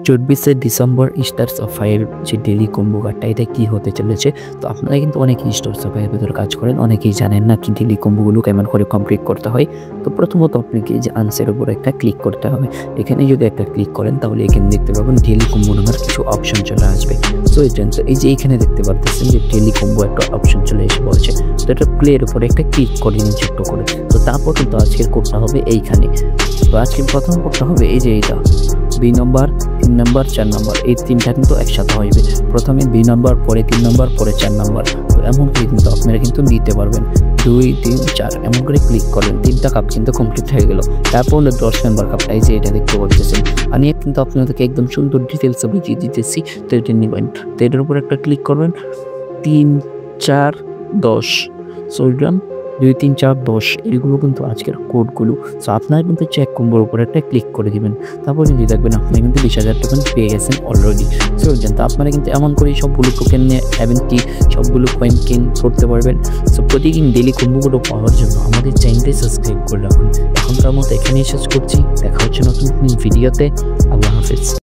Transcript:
24 December stars of fire যে daily combo কার্ডটা, এটা কি হতে চলেছে। তো আপনারা কিন্তু অনেকেই স্টার্স অফ ফায়ারের ভিতরে কাজ করেন, অনেকেই জানেন না কি ডেইলি কম্বোগুলো কেমন করে কমপ্লিট করতে হয়। তো প্রথমত আপনাকে এই যে আনসারের উপর একটা ক্লিক করতে হবে। এখানে যদি একটা ক্লিক করেন তাহলে এখানে দেখতে পাবেন ডেইলি কম্বো নামের কিছু অপশন চলে আসবে। সো এই যে এখানে দেখতে পাচ্ছেন যে ডেইলি কম্বো একটা অপশন চলে এসে বলছে। তো এটা প্লের উপরে একটা ক্লিক করে নিন ছোট্ট করে। তো তারপর কিন্তু আজকের কোডটা হবে এইখানে। তো আজকে প্রথম কোডটা হবে এই যে এইটা 2 নম্বর, 3 নম্বর, 4 নম্বর, এই তিনটা কিন্তু একসাথে হইবে। প্রথমে 2 নম্বর, পরে 3 নম্বর, পরে 4 নম্বর। তো এমন করে কিন্তু আপনারা কিন্তু নিতে পারবেন। 2, 3, 4 এমন করে ক্লিক করেন, 3টা কাপ কিন্তু কমপ্লিট হয়ে গেল। তারপর হলো 10 নম্বর কাপটা, এই যে এটা দেখতে পাচ্ছেন। আমি কিন্তু আপনাদেরকে একদম সুন্দর ডিটেলস বুঝিয়ে দিতেছি। তো এটা নেবেন, তো এটার উপর একটা ক্লিক করবেন। 3, 4, 10 সলগ্রাম 2, 3, 4, 10 এগুলো কিন্তু আজকের কোডগুলো। সো আপনারা কিন্তু চেক কম্বোর উপর একটা ক্লিক করে দিবেন। তারপর কিন্তু দেখবেন আপনি কিন্তু 20,000 টোকেন পেয়ে গেছেন অলরেডি। সো তো আপনারা কিন্তু এমন করে সবগুলো টোকেন নিয়ে এমনকি সবগুলো কয়েন কিন করতে পারবেন। সো প্রতিদিন ডেইলি কম্বোগুলো পাওয়ার জন্য আমাদের চ্যানেলটি সাবস্ক্রাইব করে রাখুন। এখনকার মতো এখানেই শেষ করছি, দেখা হচ্ছে নতুন ভিডিওতে। আল্লাহ হাফেজ।